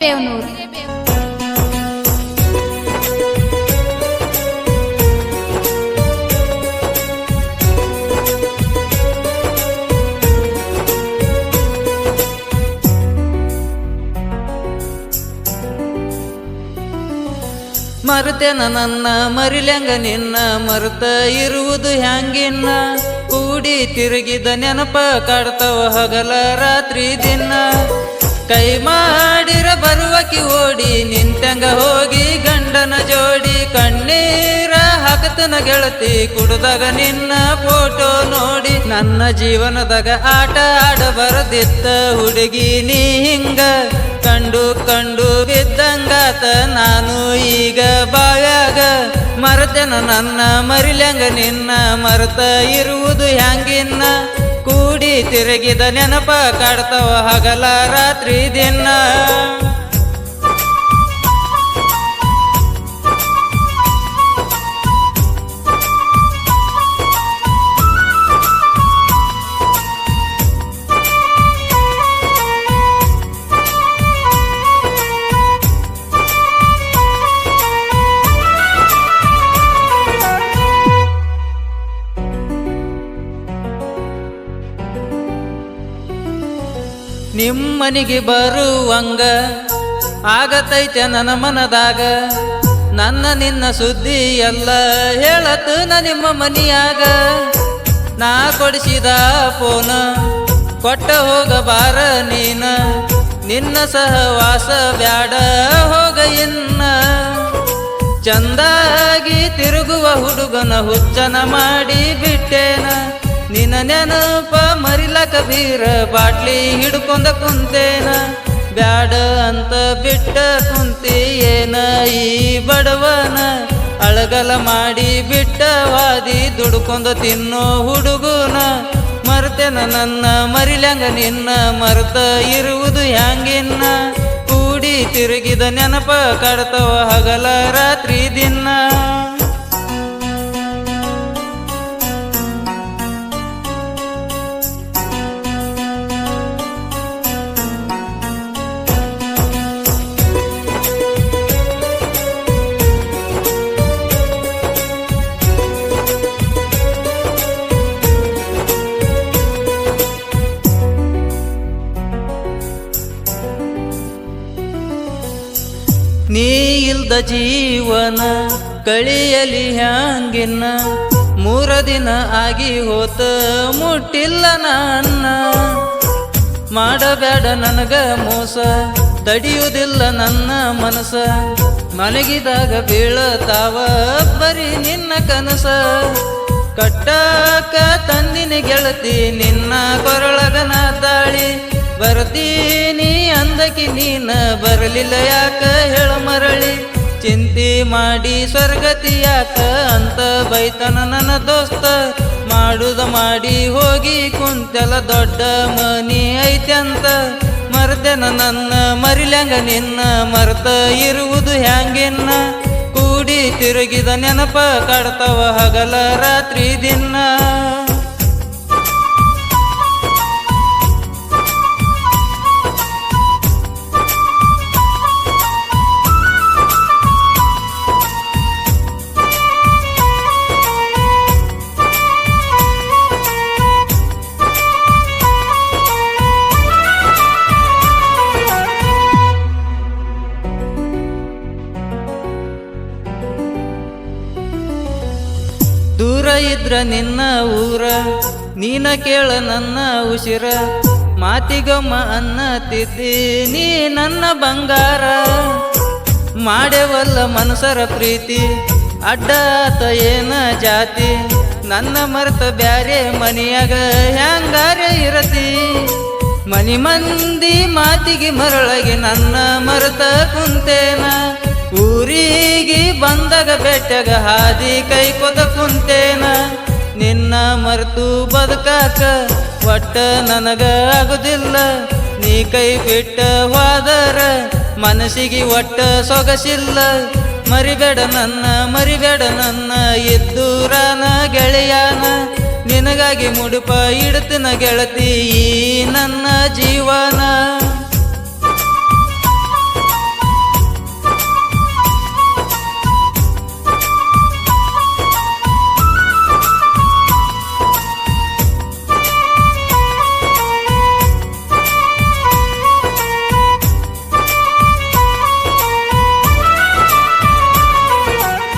ಬೇವನೂರು. ಮರೆತೆನ ನನ್ನ ಮರಿಲ್ಯಂಗ ನಿನ್ನ ಮರೆತ ಇರುವುದು ಹ್ಯಾಂಗಿನ್ನ ಕೂಡಿ ತಿರುಗಿದ ನೆನಪ ಕಾಡ್ತವ ಹಗಲ ರಾತ್ರಿ ದಿನ ಕೈ ಮಾಡಿರ ಬರುವಕಿ ಓಡಿ ನಿಂತಂಗ ಹೋಗಿ ಗಂಡನ ಜೋಡಿ ಕಣ್ಣೀರ ಹಾಕತನ ಗೆಳತಿ ಕುಡ್ದಾಗ ನಿನ್ನ ಫೋಟೋ ನೋಡಿ ನನ್ನ ಜೀವನದಾಗ ಆಟ ಆಡ ಬರದಿತ್ತ ಹುಡುಗಿ ನೀ ಹಿಂಗ ಕಂಡು ಕಂಡು ಬಿದ್ದಂಗಾತ ನಾನು ಈಗ ಬಾವ್ಯಾಗ ಮರೆತೆನ ನನ್ನ ಮರಿಲ್ಯಂಗ ನಿನ್ನ ಮರೆತ ಇರುವುದು ಹ್ಯಾಂಗಿನ್ನ ಕೂಡಿ ತಿರುಗಿದ ನೆನಪ ಕಾಡ್ತವ ಹಗಲ ರಾತ್ರಿ ದಿನ ನಿಮ್ಮನಿಗೆ ಬರುವಂಗ ಆಗತೈತೆ ನನ್ನ ಮನದಾಗ ನನ್ನ ನಿನ್ನ ಸುದ್ದಿ ಎಲ್ಲ ಹೇಳತ್ತು ನಿಮ್ಮ ಮನಿಯಾಗ ನಾ ಕೊಡಿಸಿದ ಫೋನ ಕೊಟ್ಟ ಹೋಗಬಾರ ನೀನ ನಿನ್ನ ಸಹವಾಸ ಬ್ಯಾಡ ಹೋಗ ಇನ್ನ ಚಂದಾಗಿ ತಿರುಗುವ ಹುಡುಗನ ಹುಚ್ಚನ ಮಾಡಿ ಬಿಟ್ಟೇನ ನಿನ್ನ ನೆನಪ ಮರಿಲಕ ಬೀರ ಬಾಟ್ಲಿ ಹಿಡ್ಕೊಂಡ ಕುಂತೇನ ಬ್ಯಾಡ ಅಂತ ಬಿಟ್ಟ ಕುಂತಿ ಏನ ಈ ಬಡವನ ಅಳಗಲ ಮಾಡಿ ಬಿಟ್ಟ ವಾದಿ ದುಡ್ಕೊಂಡ ತಿನ್ನೋ ಹುಡುಗನ ಮರೆತೆನ ನನ್ನ ಮರಿಲ್ಯಂಗ ನಿನ್ನ ಮರೆತ ಇರುವುದು ಹ್ಯಾಂಗಿನ್ನ ಕೂಡಿ ತಿರುಗಿದ ನೆನಪ ಕಾಡ್ತವ ಹಗಲ ರಾತ್ರಿ ದಿನ ನೀ ಇಲ್ದ ಜೀವನ ಕಳಿಯಲಿ ಹ್ಯಾಂಗಿನ್ನ 3 ದಿನ ಆಗಿ ಹೋತ ಮುಟ್ಟಿಲ್ಲ ನನ್ನ ಮಾಡಬೇಡ ನನಗ ಮೋಸ ತಡಿಯುವುದಿಲ್ಲ ನನ್ನ ಮನಸ ಮಲಗಿದಾಗ ಬೀಳತಾವ ಬರೀ ನಿನ್ನ ಕನಸ ಕಟ್ಟಾಕ ತಂದಿನ ಗೆಳತಿ ನಿನ್ನ ಕೊರಳಗನ ತಾಳಿ ಬರ್ತೀನಿ ಅಂದಕಿ ನೀನ ಬರಲಿಲ್ಲ ಯಾಕ ಹೇಳ ಮರಳಿ ಚಿಂತೆ ಮಾಡಿ ಸ್ವರ್ಗತಿ ಯಾಕ ಅಂತ ಬೈತನ ನನ್ನ ದೋಸ್ತ ಮಾಡುದ ಮಾಡಿ ಹೋಗಿ ಕುಂತೆಲ ದೊಡ್ಡ ಮನಿ ಐತ್ಯಂತ ಮರೆತೆನ ನನ್ನ ಮರಿಲ್ಯಂಗ ನಿನ್ನ ಮರೆತ ಇರುವುದು ಹ್ಯಾಂಗಿನ್ನ ಕೂಡಿ ತಿರುಗಿದ ನೆನಪ ಕಾಡ್ತವ ಹಗಲ ರಾತ್ರಿ ದಿನ ದೂರ ಇದ್ರ ನಿನ್ನ ಊರ ನೀನ ಕೇಳ ನನ್ನ ಉಸಿರ ಮಾತಿಗೊಮ್ಮ ಅನ್ನತಿದ್ದಿ ನೀ ನನ್ನ ಬಂಗಾರ ಮಾಡೇವಲ್ಲ ಮನಸರ ಪ್ರೀತಿ ಅಡ್ಡಾತ ಏನ ಜಾತಿ ನನ್ನ ಮರೆತ ಬ್ಯಾರೆ ಮನಿಯಾಗ ಹ್ಯಾಂಗಾರೆ ಇರತಿ ಮನಿ ಮಂದಿ ಮಾತಿಗೆ ಮರಳಗೆ ನನ್ನ ಮರೆತ ಕುಂತೇನ ಊರಿಗೆ ಬಂದಾಗ ಬೆಟ್ಟಗ ಹಾದಿ ಕೈ ಕೊದ ಕುಂತೇನ ನಿನ್ನ ಮರೆತು ಬದುಕಾಕ ಒಟ್ಟ ನನಗ ಆಗುದಿಲ್ಲ ನೀ ಕೈ ಬಿಟ್ಟ ಹೋದರ ಮನಸ್ಸಿಗೆ ಒಟ್ಟ ಸೊಗಸಿಲ್ಲ ಮರಿಬೇಡ ನನ್ನ ಎದ್ದೂರಾನ ಗೆಳೆಯಾನ ನಿನಗಾಗಿ ಮುಡುಪ ಇಡ್ತಿನ ಗೆಳತಿ ಈ ನನ್ನ ಜೀವನ